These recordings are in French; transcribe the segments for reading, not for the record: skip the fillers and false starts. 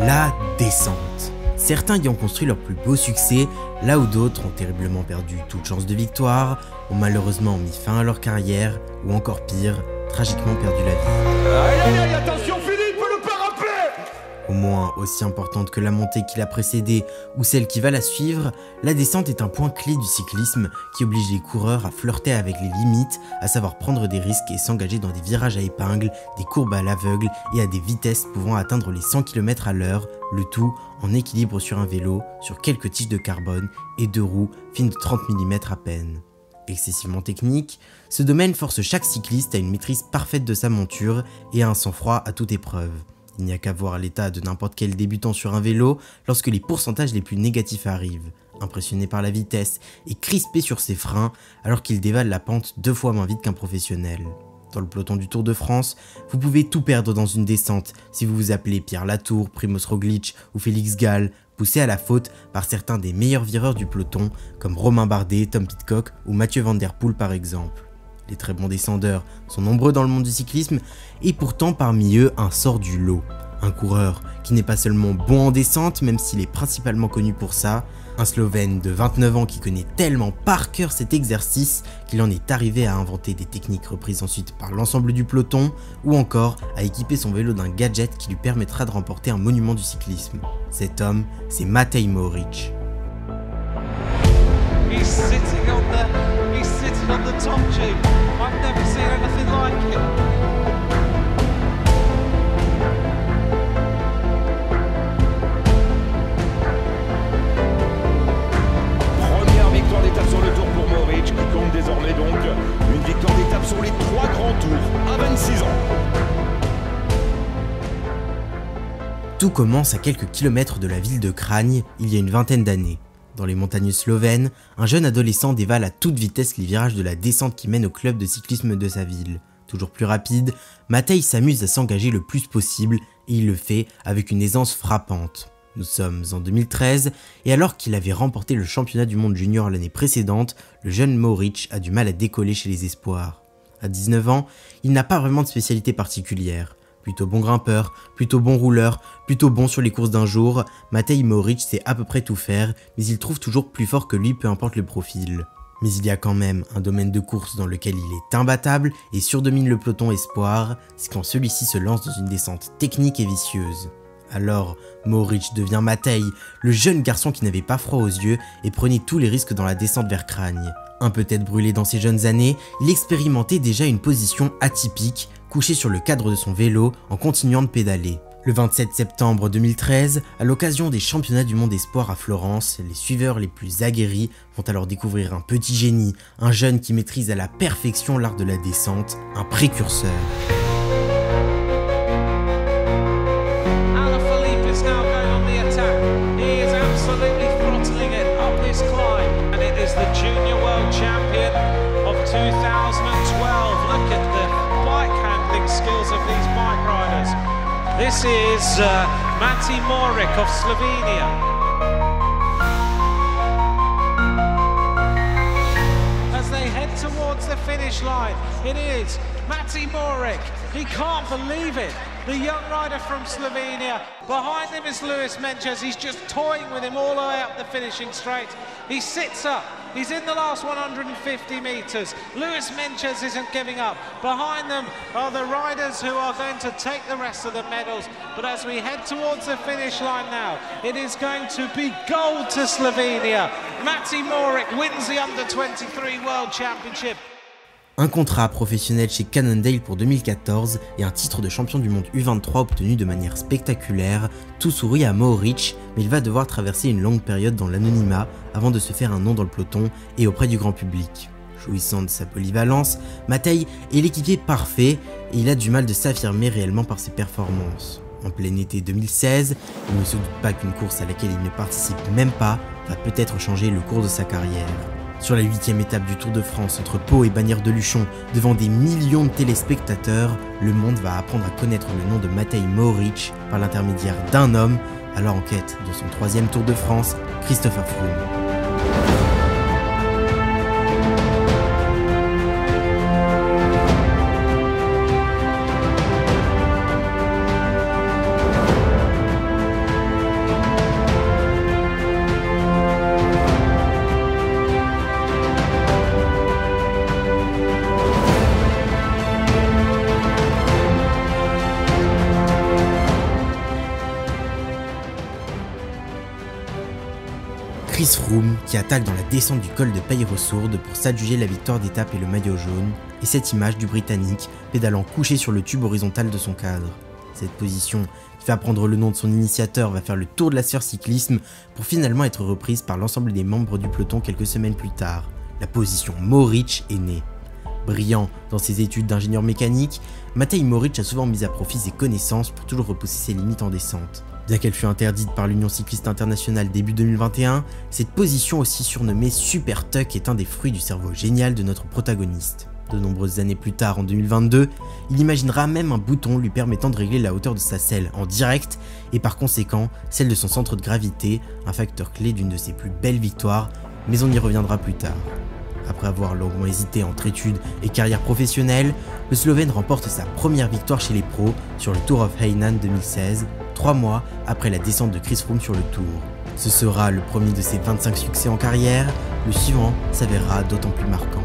la descente. Certains y ont construit leur plus beau succès, là où d'autres ont terriblement perdu toute chance de victoire, ont malheureusement mis fin à leur carrière, ou encore pire, tragiquement perdu la vie. Aïe aïe aïe, attention Philippe, le parapet! Au moins aussi importante que la montée qui l'a précédée ou celle qui va la suivre, la descente est un point clé du cyclisme qui oblige les coureurs à flirter avec les limites, à savoir prendre des risques et s'engager dans des virages à épingles, des courbes à l'aveugle et à des vitesses pouvant atteindre les 100 km à l'heure, le tout en équilibre sur un vélo, sur quelques tiges de carbone et deux roues fines de 30 mm à peine. Excessivement technique, ce domaine force chaque cycliste à une maîtrise parfaite de sa monture et à un sang-froid à toute épreuve. Il n'y a qu'à voir l'état de n'importe quel débutant sur un vélo lorsque les pourcentages les plus négatifs arrivent, impressionné par la vitesse et crispé sur ses freins alors qu'il dévale la pente 2 fois moins vite qu'un professionnel. Dans le peloton du Tour de France, vous pouvez tout perdre dans une descente si vous vous appelez Pierre Latour, Primož Roglič ou Félix Gall, poussé à la faute par certains des meilleurs vireurs du peloton comme Romain Bardet, Tom Pidcock ou Mathieu Van Der Poel par exemple. Les très bons descendeurs sont nombreux dans le monde du cyclisme et pourtant parmi eux un sort du lot. Un coureur qui n'est pas seulement bon en descente même s'il est principalement connu pour ça, un Slovène de 29 ans qui connaît tellement par cœur cet exercice qu'il en est arrivé à inventer des techniques reprises ensuite par l'ensemble du peloton ou encore à équiper son vélo d'un gadget qui lui permettra de remporter un monument du cyclisme. Cet homme, c'est Matej Mohoric. He's sitting on the top tube. I've never seen anything like it. Première victoire d'étape sur le Tour pour Mohoric qui compte désormais donc une victoire d'étape sur les 3 grands tours à 26 ans. Tout commence à quelques kilomètres de la ville de Kranj il y a une vingtaine d'années. Dans les montagnes slovènes, un jeune adolescent dévale à toute vitesse les virages de la descente qui mène au club de cyclisme de sa ville. Toujours plus rapide, Matej s'amuse à s'engager le plus possible et il le fait avec une aisance frappante. Nous sommes en 2013 et alors qu'il avait remporté le championnat du monde junior l'année précédente, le jeune Mohoric a du mal à décoller chez les espoirs. À 19 ans, il n'a pas vraiment de spécialité particulière. Plutôt bon grimpeur, plutôt bon rouleur, plutôt bon sur les courses d'un jour, Matej Mohoric sait à peu près tout faire, mais il trouve toujours plus fort que lui peu importe le profil. Mais il y a quand même un domaine de course dans lequel il est imbattable et surdomine le peloton espoir, c'est quand celui-ci se lance dans une descente technique et vicieuse. Alors, Mohoric devient Matej, le jeune garçon qui n'avait pas froid aux yeux et prenait tous les risques dans la descente vers Kranj. Un peu tête brûlée dans ses jeunes années, il expérimentait déjà une position atypique, couché sur le cadre de son vélo en continuant de pédaler. Le 27 septembre 2013, à l'occasion des championnats du monde espoir à Florence, les suiveurs les plus aguerris vont alors découvrir un petit génie, un jeune qui maîtrise à la perfection l'art de la descente, un précurseur. This is Matej Mohoric of Slovenia. As they head towards the finish line, it is Matej Mohoric. He can't believe it. The young rider from Slovenia. Behind him is Luis Menchez. He's just toying with him all the way up the finishing straight. He sits up. He's in the last 150 metres. Luis Menchez isn't giving up. Behind them are the riders who are going to take the rest of the medals. But as we head towards the finish line now, it is going to be gold to Slovenia. Matej Mohoric wins the Under-23 World Championship. Un contrat professionnel chez Cannondale pour 2014 et un titre de champion du monde U23 obtenu de manière spectaculaire, tout sourit à Mohoric, mais il va devoir traverser une longue période dans l'anonymat avant de se faire un nom dans le peloton et auprès du grand public. Jouissant de sa polyvalence, Matej est l'équipier parfait et il a du mal de s'affirmer réellement par ses performances. En plein été 2016, il ne se doute pas qu'une course à laquelle il ne participe même pas va peut-être changer le cours de sa carrière. Sur la 8e étape du Tour de France entre Pau et Bagnères de Luchon, devant des millions de téléspectateurs, le monde va apprendre à connaître le nom de Matej Mohoric par l'intermédiaire d'un homme, alors en quête de son 3e Tour de France, Christopher Froome. Chris Froome qui attaque dans la descente du col de Peyrossourde pour s'adjuger la victoire d'étape et le maillot jaune, et cette image du Britannique pédalant couché sur le tube horizontal de son cadre. Cette position, qui fait apprendre le nom de son initiateur, va faire le tour de la sphère cyclisme pour finalement être reprise par l'ensemble des membres du peloton quelques semaines plus tard. La position Mohoric est née. Brillant dans ses études d'ingénieur mécanique, Matej Mohoric a souvent mis à profit ses connaissances pour toujours repousser ses limites en descente. Bien qu'elle fut interdite par l'Union cycliste internationale début 2021, cette position aussi surnommée Super Tuck est un des fruits du cerveau génial de notre protagoniste. De nombreuses années plus tard, en 2022, il imaginera même un bouton lui permettant de régler la hauteur de sa selle en direct et par conséquent celle de son centre de gravité, un facteur clé d'une de ses plus belles victoires, mais on y reviendra plus tard. Après avoir longuement hésité entre études et carrière professionnelle, le Slovène remporte sa première victoire chez les pros sur le Tour of Hainan 2016, 3 mois après la descente de Chris Froome sur le Tour. Ce sera le premier de ses 25 succès en carrière, le suivant s'avérera d'autant plus marquant.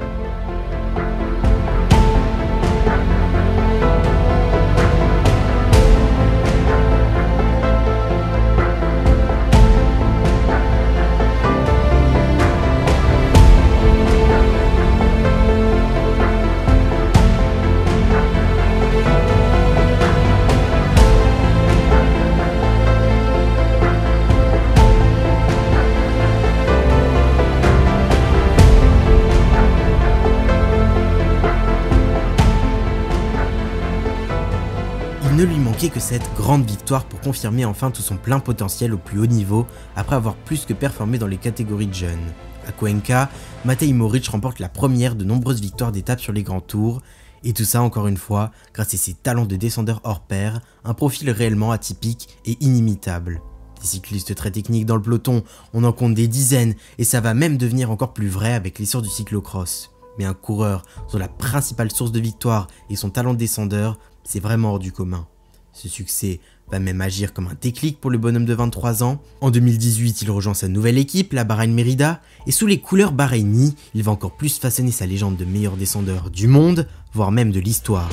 Il ne lui manquait que cette grande victoire pour confirmer enfin tout son plein potentiel au plus haut niveau après avoir plus que performé dans les catégories de jeunes. À Cuenca, Matej Mohoric remporte la première de nombreuses victoires d'étape sur les grands tours, et tout ça encore une fois grâce à ses talents de descendeur hors pair, un profil réellement atypique et inimitable. Des cyclistes très techniques dans le peloton, on en compte des dizaines et ça va même devenir encore plus vrai avec l'essor du cyclocross. Mais un coureur dont la principale source de victoire est son talent de descendeur, c'est vraiment hors du commun. Ce succès va même agir comme un déclic pour le bonhomme de 23 ans. En 2018, il rejoint sa nouvelle équipe, la Bahrain Merida, et sous les couleurs bahreïnies, il va encore plus façonner sa légende de meilleur descendeur du monde, voire même de l'histoire.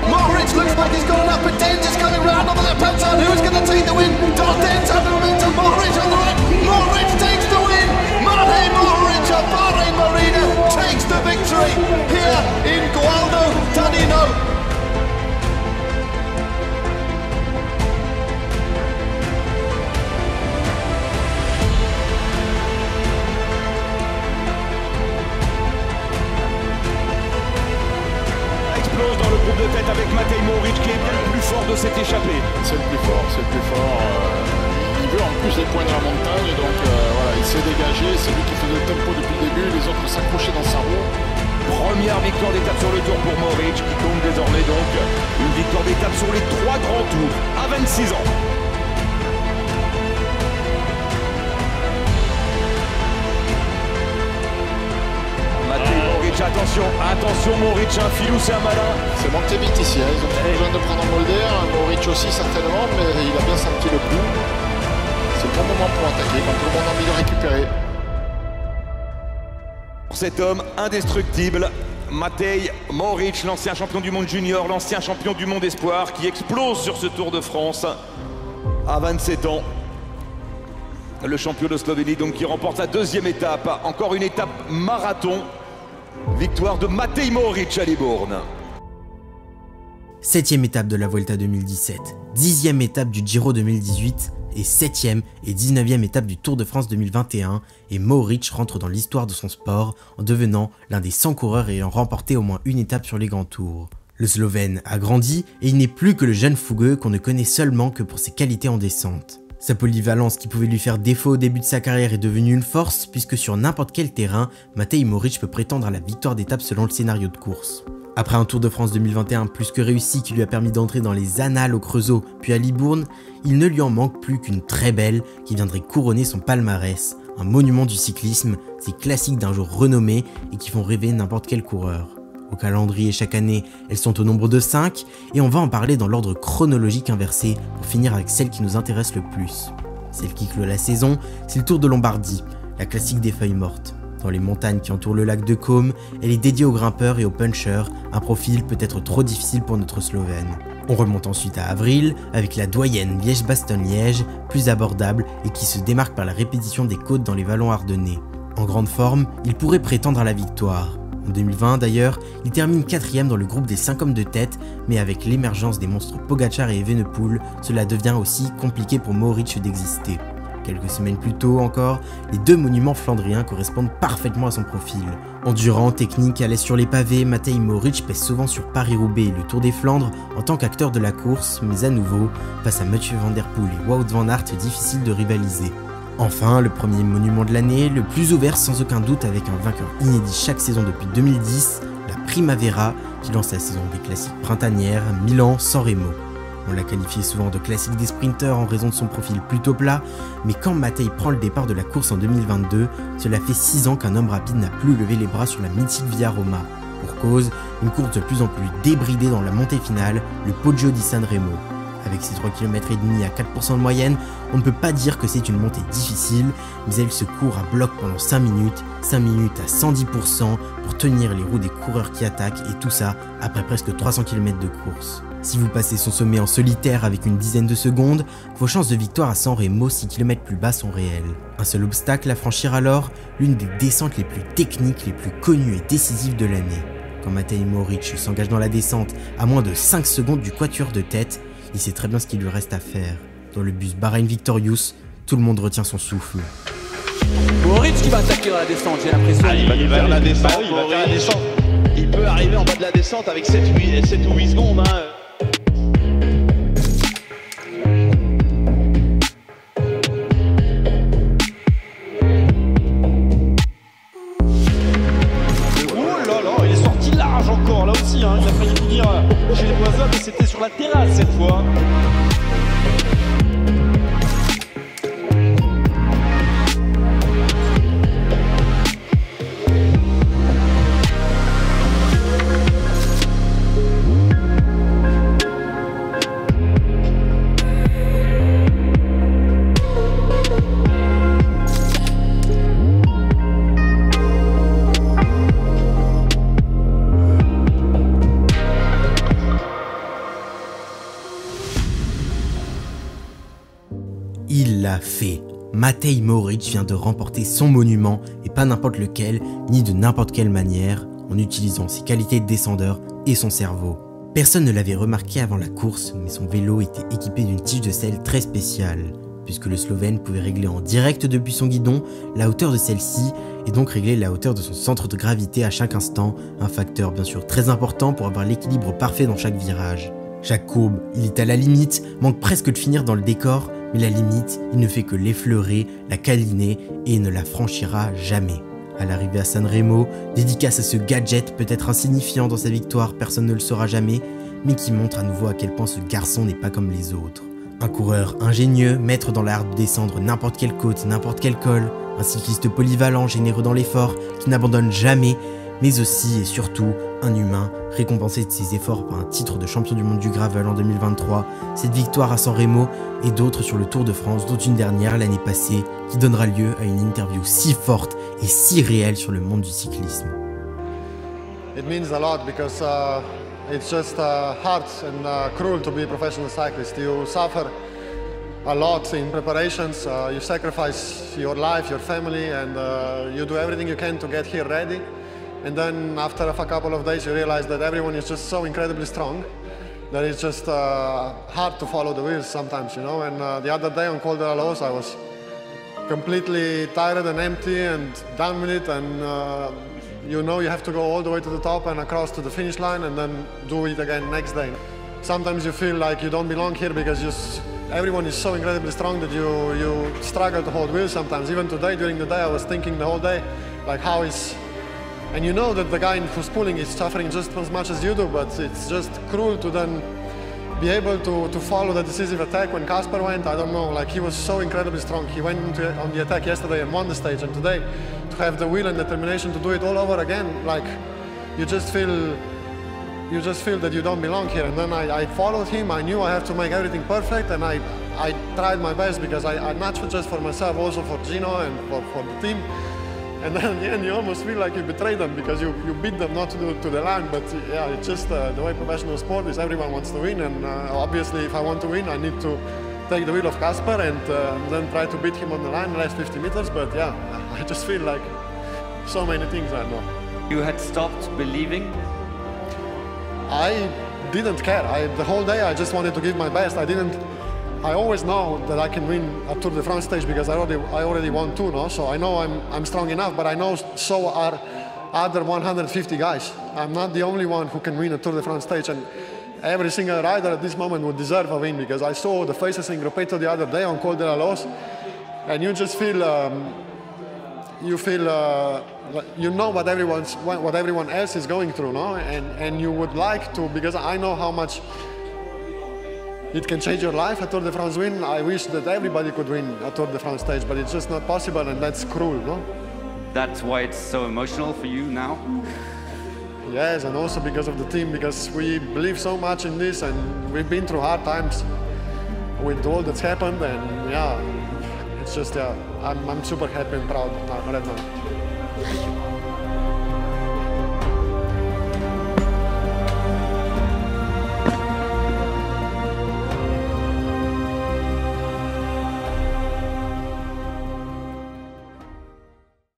Mohoric looks like he's got an upper Dent's coming round on the left hand side. Who's going to take the win? Dent's had the momentum. Mohoric on the right. Mohoric takes the win. Matej Mohoric of Bahrain Merida takes the victory here in Gualdo Tadino. Explose dans le groupe de tête avec Matej Mohoric qui est bien le plus fort de cette échappée. C'est le plus fort, c'est le plus fort. Il veut en plus les points de la montagne, donc voilà, il s'est dégagé, c'est lui qui faisait le tempo depuis le début, les autres s'accrochaient dans sa roue. Première victoire d'étape sur le Tour pour Mohoric qui compte désormais donc une victoire d'étape sur les 3 grands tours à 26 ans. Matej Mohoric, attention Mohoric, un filou c'est un malin. C'est monté vite ici, hein. Ils ont besoin de prendre un Molder, Mohoric aussi certainement, mais il a bien senti le coup. C'est le bon moment pour attaquer, quand tout le monde a envie de récupérer. Cet homme indestructible, Matej Mohoric, l'ancien champion du monde junior, l'ancien champion du monde espoir, qui explose sur ce Tour de France à 27 ans. Le champion de Slovénie donc qui remporte sa deuxième étape, encore une étape marathon. Victoire de Matej Mohoric à Libourne. 7ème étape de la Vuelta 2017, 10e étape du Giro 2018 et 7e et 19e étape du Tour de France 2021, et Mohoric rentre dans l'histoire de son sport en devenant l'un des 100 coureurs ayant remporté au moins une étape sur les grands tours. Le Slovène a grandi et il n'est plus que le jeune fougueux qu'on ne connaît seulement que pour ses qualités en descente. Sa polyvalence qui pouvait lui faire défaut au début de sa carrière est devenue une force puisque sur n'importe quel terrain, Matej Mohoric peut prétendre à la victoire d'étape selon le scénario de course. Après un Tour de France 2021 plus que réussi qui lui a permis d'entrer dans les annales au Creusot puis à Libourne, il ne lui en manque plus qu'une très belle qui viendrait couronner son palmarès, un monument du cyclisme, ces classiques d'un jour renommé et qui font rêver n'importe quel coureur. Au calendrier chaque année, elles sont au nombre de 5 et on va en parler dans l'ordre chronologique inversé pour finir avec celle qui nous intéresse le plus. Celle qui clôt la saison, c'est le Tour de Lombardie, la classique des feuilles mortes. Dans les montagnes qui entourent le lac de Côme, elle est dédiée aux grimpeurs et aux punchers, un profil peut-être trop difficile pour notre Slovène. On remonte ensuite à avril, avec la doyenne Liège-Bastogne-Liège, plus abordable et qui se démarque par la répétition des côtes dans les vallons ardennais. En grande forme, il pourrait prétendre à la victoire. En 2020 d'ailleurs, il termine 4ème dans le groupe des 5 hommes de tête, mais avec l'émergence des monstres Pogačar et Evenepoel, cela devient aussi compliqué pour Mohoric d'exister. Quelques semaines plus tôt encore, les deux monuments flandriens correspondent parfaitement à son profil. Endurant, technique, à l'aise sur les pavés, Matej Mohoric pèse souvent sur Paris-Roubaix et le Tour des Flandres en tant qu'acteur de la course, mais à nouveau, face à Mathieu Van Der Poel et Wout van Aert, difficile de rivaliser. Enfin, le premier monument de l'année, le plus ouvert sans aucun doute avec un vainqueur inédit chaque saison depuis 2010, la Primavera, qui lance la saison des classiques printanières, Milan-San Remo. On l'a qualifié souvent de classique des sprinteurs en raison de son profil plutôt plat, mais quand Matej prend le départ de la course en 2022, cela fait 6 ans qu'un homme rapide n'a plus levé les bras sur la mythique Via Roma. Pour cause, une course de plus en plus débridée dans la montée finale, le Poggio di San Remo. Avec ses 3,5 km à 4% de moyenne, on ne peut pas dire que c'est une montée difficile, mais elle se court à bloc pendant 5 minutes à 110% pour tenir les roues des coureurs qui attaquent, et tout ça après presque 300 km de course. Si vous passez son sommet en solitaire avec une dizaine de secondes, vos chances de victoire à San Remo 6 km plus bas sont réelles. Un seul obstacle à franchir alors, l'une des descentes les plus techniques, les plus connues et décisives de l'année. Quand Matej Mohoric s'engage dans la descente à moins de 5 secondes du quatuor de tête, il sait très bien ce qu'il lui reste à faire. Dans le bus Bahrain Victorious, tout le monde retient son souffle. Mohoric qui va attaquer dans la descente, j'ai l'impression. Il va faire la descente, il peut arriver en bas de la descente avec 7 ou 8 secondes. Encore là aussi, hein, il a failli finir chez les voisins, mais c'était sur la terrasse cette fois. Il l'a fait. Matej Mohoric vient de remporter son monument, et pas n'importe lequel, ni de n'importe quelle manière, en utilisant ses qualités de descendeur et son cerveau. Personne ne l'avait remarqué avant la course, mais son vélo était équipé d'une tige de selle très spéciale, puisque le Slovène pouvait régler en direct depuis son guidon la hauteur de celle-ci, et donc régler la hauteur de son centre de gravité à chaque instant, un facteur bien sûr très important pour avoir l'équilibre parfait dans chaque virage. Chaque courbe, il est à la limite, manque presque de finir dans le décor, mais la limite, il ne fait que l'effleurer, la câliner et ne la franchira jamais. À l'arrivée à San Remo, dédicace à ce gadget peut-être insignifiant dans sa victoire, personne ne le saura jamais, mais qui montre à nouveau à quel point ce garçon n'est pas comme les autres. Un coureur ingénieux, maître dans l'art de descendre n'importe quelle côte, n'importe quel col, un cycliste polyvalent, généreux dans l'effort, qui n'abandonne jamais, mais aussi et surtout un humain, récompensé de ses efforts par un titre de champion du monde du gravel en 2023, cette victoire à San Remo et d'autres sur le Tour de France, dont une dernière l'année passée, qui donnera lieu à une interview si forte et si réelle sur le monde du cyclisme. It means a lot because it's just hard and cruel to be a professional cyclist. You suffer a lot in preparations, you sacrifice your life, your family, and you do everything you can to get here ready. And then after a couple of days you realize that everyone is just so incredibly strong that it's just hard to follow the wheels sometimes, you know. And the other day on Col de la Loz I was completely tired and empty and done with it, and you know you have to go all the way to the top and across to the finish line and then do it again next day. Sometimes you feel like you don't belong here because everyone is so incredibly strong that you struggle to hold wheels sometimes. Even today, during the day, I was thinking the whole day, like how is... And you know that the guy who's pulling is suffering just as much as you do, but it's just cruel to then be able to follow the decisive attack when Kasper went. I don't know, like he was so incredibly strong. He went on the attack yesterday and won the stage, and today to have the will and determination to do it all over again, like you just feel that you don't belong here. And then I followed him. I knew I have to make everything perfect, and I tried my best because I'm not just for myself, also for Gino and for the team. And then in the end, you almost feel like you betrayed them because you beat them not to the line. But yeah, it's just the way professional sport is. Everyone wants to win, and obviously, if I want to win, I need to take the wheel of Kasper and then try to beat him on the line the last 50 meters. But yeah, I just feel like so many things right now. You had stopped believing? I didn't care. The whole day I just wanted to give my best. I always know that I can win a Tour de France stage because I already won two, no? So I know I'm strong enough, but I know so are other 150 guys. I'm not the only one who can win a Tour de France stage, and every single rider at this moment would deserve a win because I saw the faces in Gruppetto the other day on Col de la Loze, and you just feel, you know what everyone else is going through, no? And you would like to, because I know how much it can change your life, a Tour de France win. I wish that everybody could win a Tour de France stage, but it's just not possible, and that's cruel, no? That's why it's so emotional for you now? Yes, and also because of the team, because we believe so much in this, and we've been through hard times with all that's happened, and yeah, it's just, yeah, I'm super happy and proud right now.